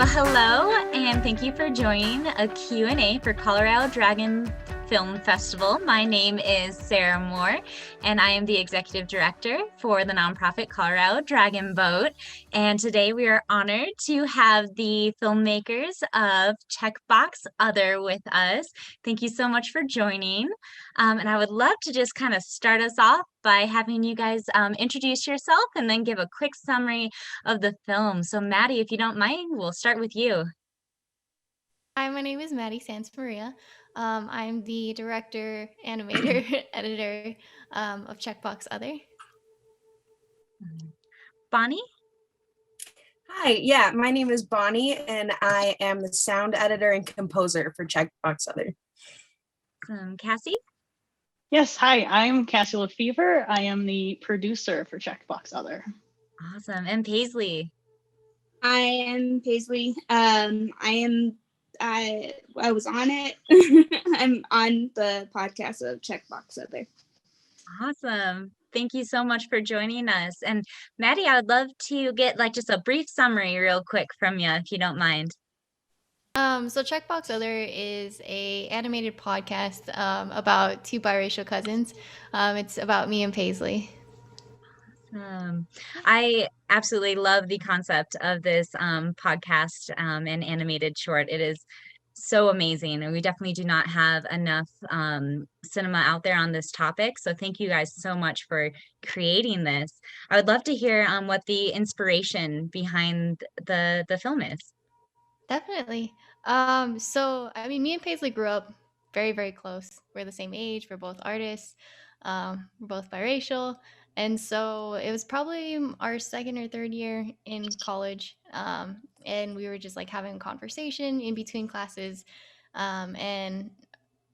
Well, hello, and thank you for joining a Q&A for Colorado Dragon Film Festival. My name is Sara Moore, and I am the Executive Director for the nonprofit Colorado Dragon Boat. And today we are honored to have the filmmakers of Checkbox Other with us. Thank you so much for joining. And I would love to just kind of start us off by having you guys introduce yourself and then give a quick summary of the film. So Maddie, if you don't mind, we'll start with you. Hi, my name is Maddie Maria. I'm the director, animator, editor of Checkbox Other. Bonnie? Hi, yeah, my name is Bonnie, and I am the sound editor and composer for Checkbox Other. Cassie? Yes, hi, I'm Cassie LaFevre. I am the producer for Checkbox Other. Awesome. And Paisley? I am Paisley. I was on it. I'm on the podcast of Checkbox Other. Awesome. Thank you so much for joining us. And Maddie, I would love to get just a brief summary real quick from you, if you don't mind. So Checkbox Other is a animated podcast about two biracial cousins. It's about me and Paisley. I absolutely love the concept of this podcast and animated short. It is so amazing, and we definitely do not have enough cinema out there on this topic. So thank you guys so much for creating this. I would love to hear what the inspiration behind the film is. Definitely. So I mean, me and Paisley grew up very, very close. We're the same age. We're both artists. We're both biracial. And so it was probably our second or third year in college. And we were just having a conversation in between classes. And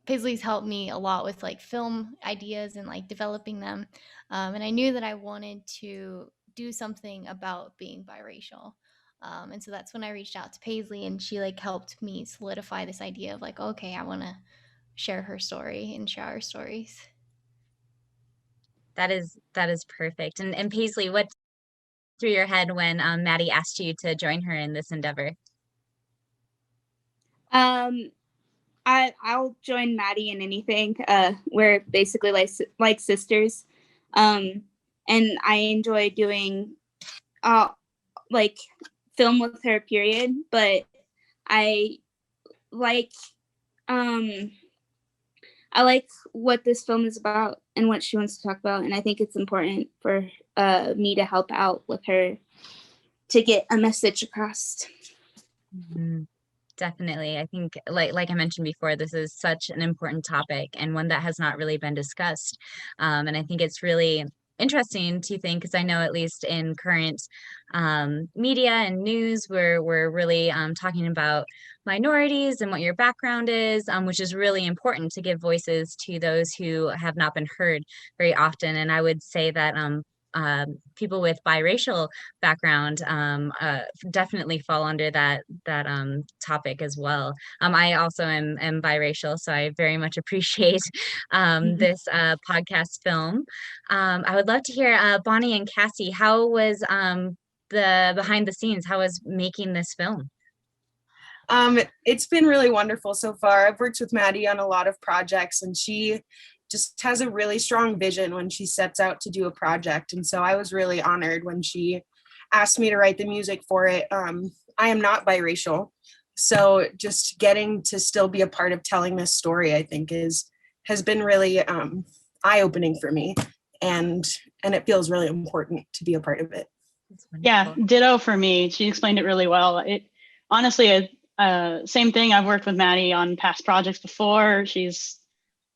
Paisley's helped me a lot with film ideas and developing them. And I knew that I wanted to do something about being biracial. And so that's when I reached out to Paisley, and she helped me solidify this idea of okay, I want to share her story and share our stories. That is perfect. And Paisley, what through your head when Maddie asked you to join her in this endeavor? I'll join Maddie in anything. We're basically like sisters, and I enjoy doing film with her. Period. But I like what this film is about and what she wants to talk about, and I think it's important for me to help out with her to get a message across. Mm-hmm. Definitely. I think like I mentioned before, this is such an important topic and one that has not really been discussed. And I think it's really interesting to think, because I know at least in current media and news, we're really talking about minorities and what your background is, which is really important to give voices to those who have not been heard very often. And I would say that people with biracial background definitely fall under that topic as well. I also am biracial, so I very much appreciate this podcast film. I would love to hear Bonnie and Cassie, how was the behind the scenes? How was making this film? It's been really wonderful so far. I've worked with Maddie on a lot of projects, and she just has a really strong vision when she sets out to do a project. And so I was really honored when she asked me to write the music for it. I am not biracial, so just getting to still be a part of telling this story, I think has been really eye-opening for me, and it feels really important to be a part of it. Yeah, ditto for me. She explained it really well. It honestly, same thing. I've worked with Maddie on past projects before. She's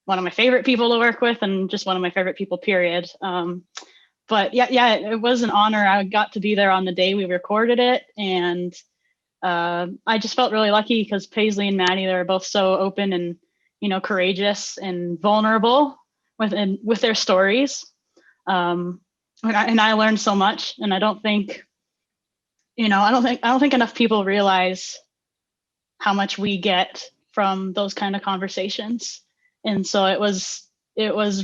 one of my favorite people to work with, and just one of my favorite people, period. But yeah, it was an honor. I got to be there on the day we recorded it, and I just felt really lucky because Paisley and Maddie, they're both so open and courageous and vulnerable with their stories. And I learned so much, and I don't think enough people realize how much we get from those kind of conversations. And so it was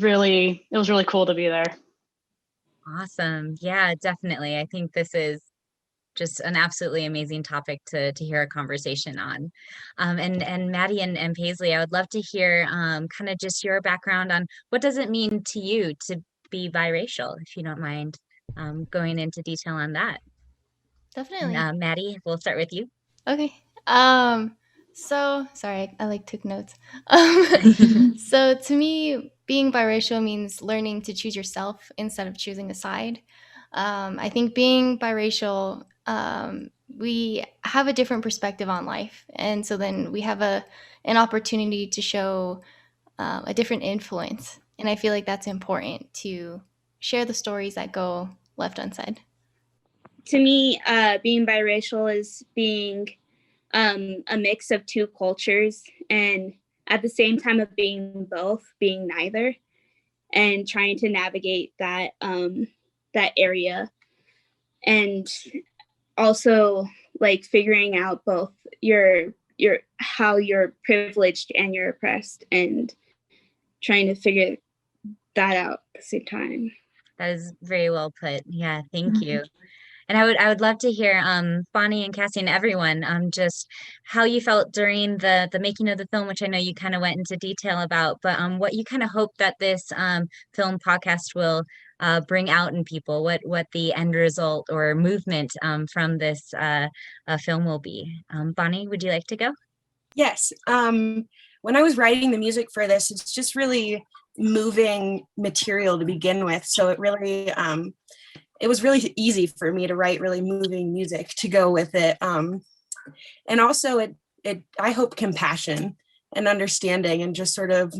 really cool to be there. Awesome. Yeah, definitely. I think this is just an absolutely amazing topic to hear a conversation on. And Maddie and Paisley, I would love to hear kind of just your background on what does it mean to you to be biracial, if you don't mind going into detail on that. Definitely. And, Maddie, we'll start with you. Okay. So sorry, I like took notes. So to me, being biracial means learning to choose yourself instead of choosing a side. I think being biracial, we have a different perspective on life, and so then we have an opportunity to show a different influence. And I feel like that's important to share the stories that go left unsaid. To me, being biracial is being a mix of two cultures, and at the same time of being both, being neither, and trying to navigate that that area, and also like figuring out both your how you're privileged and you're oppressed, and trying to figure that out at the same time. That is very well put. Yeah, thank you. And I would love to hear Bonnie and Cassie and everyone just how you felt during the making of the film, which I know you kind of went into detail about, but what you kind of hope that this film podcast will bring out in people, what the end result or movement from this film will be. Bonnie, would you like to go? Yes. When I was writing the music for this, it's just really moving material to begin with. So it was really easy for me to write really moving music to go with it. And also I hope compassion and understanding, and just sort of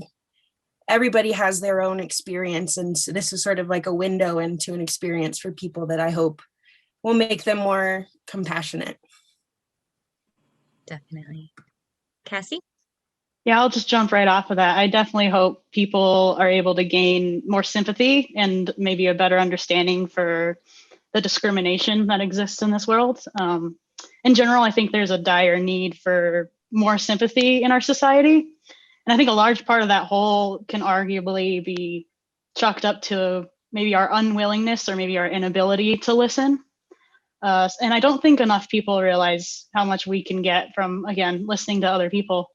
everybody has their own experience. And so this is sort of like a window into an experience for people that I hope will make them more compassionate. Definitely. Cassie? Yeah, I'll just jump right off of that. I definitely hope people are able to gain more sympathy and maybe a better understanding for the discrimination that exists in this world. In general, I think there's a dire need for more sympathy in our society. And I think a large part of that whole can arguably be chalked up to maybe our unwillingness or maybe our inability to listen. And I don't think enough people realize how much we can get from, again, listening to other people.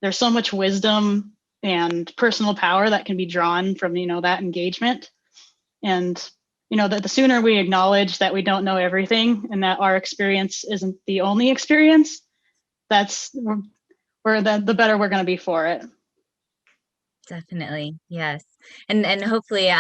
There's so much wisdom and personal power that can be drawn from, that engagement. And, that the sooner we acknowledge that we don't know everything and that our experience isn't the only experience, the better we're going to be for it. Definitely, yes. And hopefully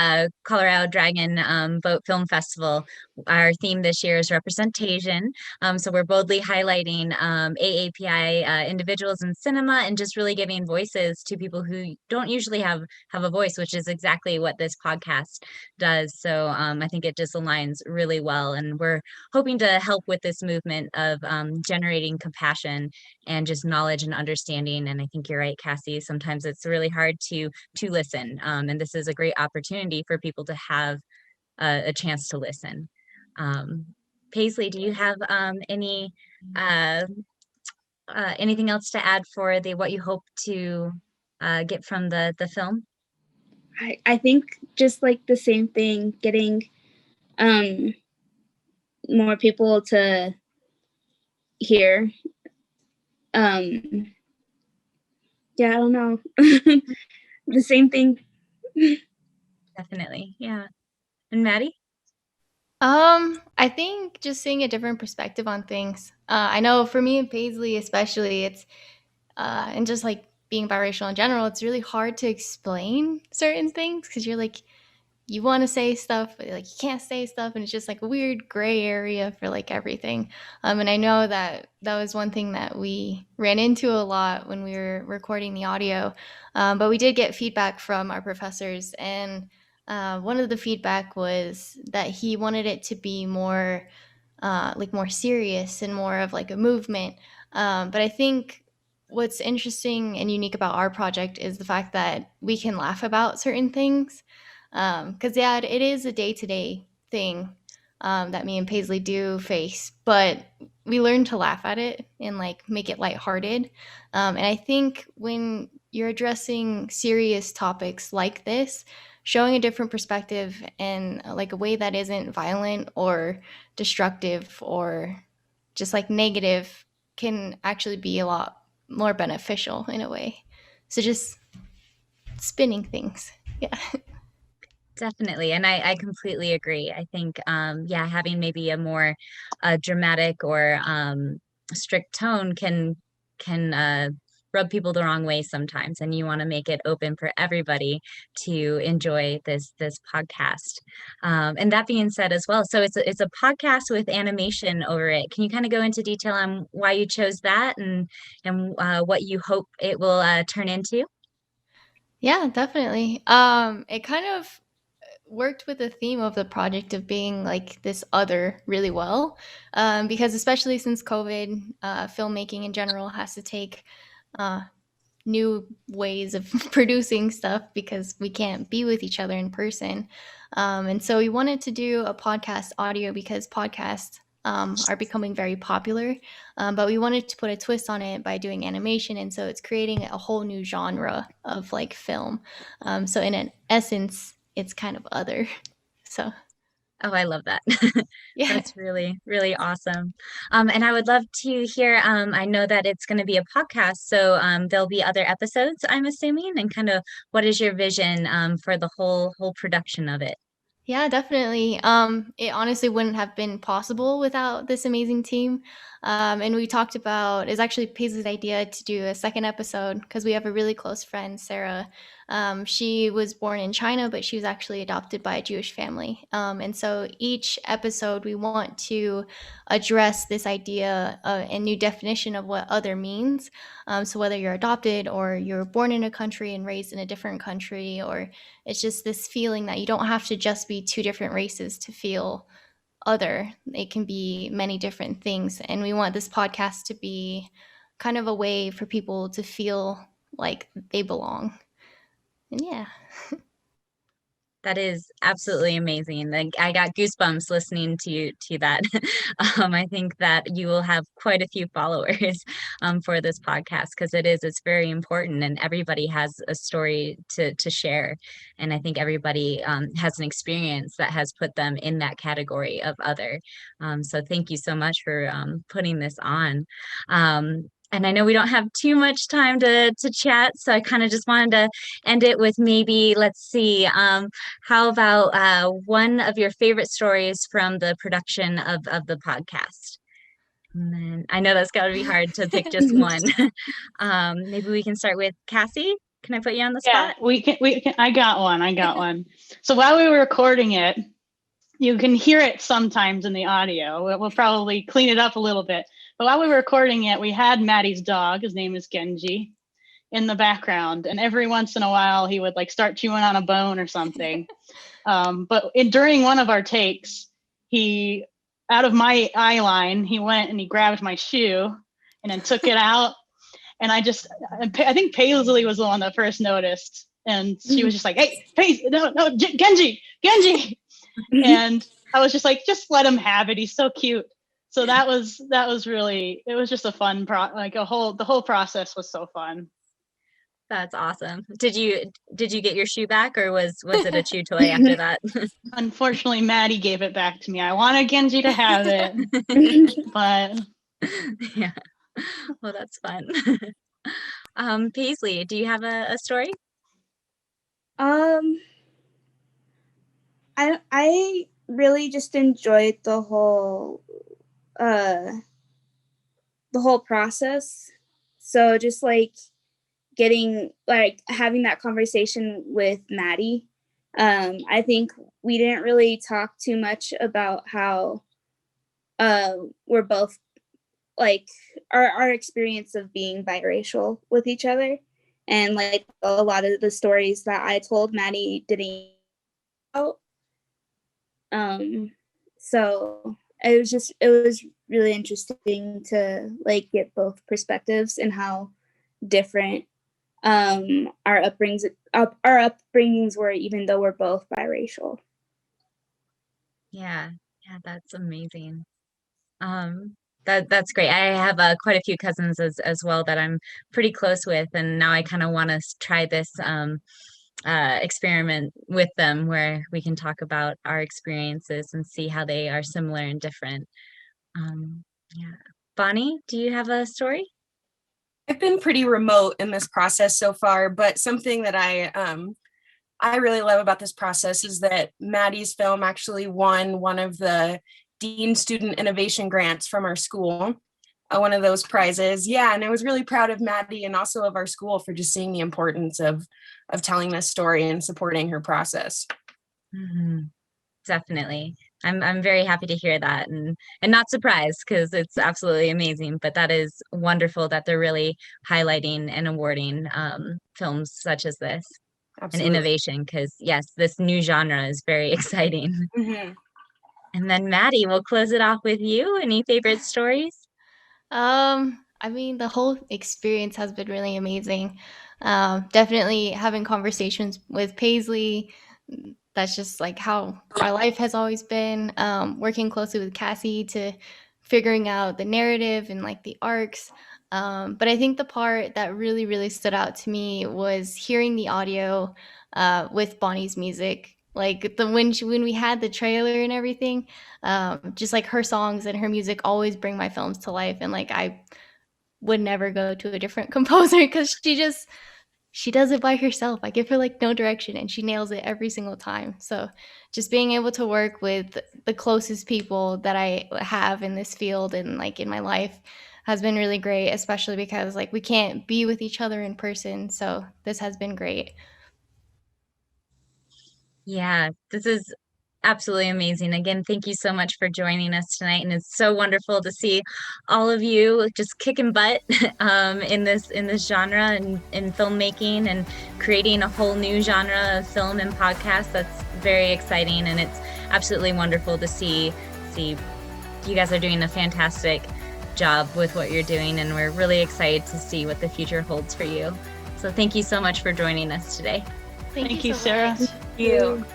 Colorado Dragon Boat Film Festival, our theme this year is representation. So we're boldly highlighting AAPI individuals in cinema and just really giving voices to people who don't usually have a voice, which is exactly what this podcast does. So I think it just aligns really well. And we're hoping to help with this movement of generating compassion and just knowledge and understanding. And I think you're right, Cassie. Sometimes it's really hard to listen. And this is a great opportunity for people to have a chance to listen. Paisley, do you have anything else to add for what you hope to get from the film? I think just like the same thing, getting more people to hear. Yeah, I don't know. The same thing. Definitely, yeah. And Maddie? I think just seeing a different perspective on things. I know for me and Paisley especially, it's and just like being biracial in general, it's really hard to explain certain things because you're like, you want to say stuff, but like you can't say stuff, and it's just like a weird gray area for like everything. And I know that was one thing that we ran into a lot when we were recording the audio. But we did get feedback from our professors, and one of the feedback was that he wanted it to be more more serious and more of like a movement. But I think what's interesting and unique about our project is the fact that we can laugh about certain things. Because it is a day-to-day thing that me and Paisley do face, but we learn to laugh at it and like make it lighthearted. And I think when you're addressing serious topics like this, showing a different perspective in like a way that isn't violent or destructive or just like negative can actually be a lot more beneficial in a way. So just spinning things. Yeah. Definitely. And I completely agree. I think, yeah, having maybe a more dramatic or strict tone can rub people the wrong way sometimes. And you want to make it open for everybody to enjoy this podcast. And that being said as well, so it's a podcast with animation over it. Can you kind of go into detail on why you chose that and what you hope it will turn into? Yeah, definitely. It kind of worked with the theme of the project of being like this other really well, because especially since COVID, filmmaking in general has to take uh, new ways of producing stuff because we can't be with each other in person. And so we wanted to do a podcast audio because podcasts are becoming very popular. But we wanted to put a twist on it by doing animation. And so it's creating a whole new genre of like film. So in an essence, it's kind of other. So Oh, I love that. yeah. That's really, really awesome. And I would love to hear, I know that it's going to be a podcast, so there'll be other episodes, I'm assuming, and kind of what is your vision for the whole production of it? Yeah, definitely. It honestly wouldn't have been possible without this amazing team. And we talked about, it's actually Paisley's idea to do a second episode because we have a really close friend, Sara. She was born in China, but she was actually adopted by a Jewish family. And so each episode, we want to address this idea and new definition of what other means. So whether you're adopted or you're born in a country and raised in a different country, or it's just this feeling that you don't have to just be two different races to feel other. It can be many different things. And we want this podcast to be kind of a way for people to feel like they belong. And yeah. That is absolutely amazing. Like I got goosebumps listening to that. I think that you will have quite a few followers for this podcast because it's very important and everybody has a story to share. And I think everybody has an experience that has put them in that category of other. So thank you so much for putting this on. And I know we don't have too much time to chat, so I kind of just wanted to end it with maybe, let's see, how about one of your favorite stories from the production of the podcast? And then I know that's got to be hard to pick just one. Maybe we can start with Cassie. Can I put you on the spot? Yeah, we can. I got one. So while we were recording it, you can hear it sometimes in the audio. We'll probably clean it up a little bit. But while we were recording it, we had Maddie's dog, his name is Genji, in the background. And every once in a while, he would like start chewing on a bone or something. But during one of our takes, he, out of my eye line, he went and he grabbed my shoe and then took it out. And I think Paisley was the one that first noticed. And she was just like, hey, Paisley, no, Genji. And I was just like, just let him have it. He's so cute. So that was really, it was just a fun the whole process was so fun. That's awesome. Did you get your shoe back or was it a chew toy after that? Unfortunately, Maddie gave it back to me. I wanted Genji to have it, but yeah. Well, that's fun. Paisley, do you have a story? I really just enjoyed the whole process. So just like having that conversation with Maddie. I think we didn't really talk too much about how we're both like our experience of being biracial with each other, and like a lot of the stories that I told Maddie didn't out. So it was really interesting to like get both perspectives and how different our upbringings were, even though we're both biracial. Yeah, that's amazing. That's great. I have quite a few cousins as well that I'm pretty close with, and now I kind of want to try this experiment with them where we can talk about our experiences and see how they are similar and different. Yeah. Bonnie, do you have a story? I've been pretty remote in this process so far, but something that I really love about this process is that Maddie's film actually won one of the Dean Student Innovation Grants from our school, one of those prizes. Yeah, and I was really proud of Maddie and also of our school for just seeing the importance of telling this story and supporting her process. Mm-hmm. Definitely. I'm very happy to hear that, and not surprised because it's absolutely amazing. But that is wonderful that they're really highlighting and awarding films such as this. Absolutely. And innovation, because yes, this new genre is very exciting. Mm-hmm. And then Maddie, we'll close it off with you. Any favorite stories? I mean, the whole experience has been really amazing. Definitely having conversations with Paisley. That's just like how our life has always been. Working closely with Cassie to figuring out the narrative and like the arcs. But I think the part that really, really stood out to me was hearing the audio with Bonnie's music. Like when we had the trailer and everything, just like her songs and her music always bring my films to life. And like I would never go to a different composer because she does it by herself. I give her like no direction and she nails it every single time. So just being able to work with the closest people that I have in this field and like in my life has been really great, especially because like we can't be with each other in person. So this has been great. Yeah, this is absolutely amazing. Again, thank you so much for joining us tonight. And it's so wonderful to see all of you just kicking butt in this genre and in filmmaking and creating a whole new genre of film and podcast. That's very exciting. And it's absolutely wonderful to see you guys are doing a fantastic job with what you're doing. And we're really excited to see what the future holds for you. So thank you so much for joining us today. Thank you, so Sara. much. Thank you.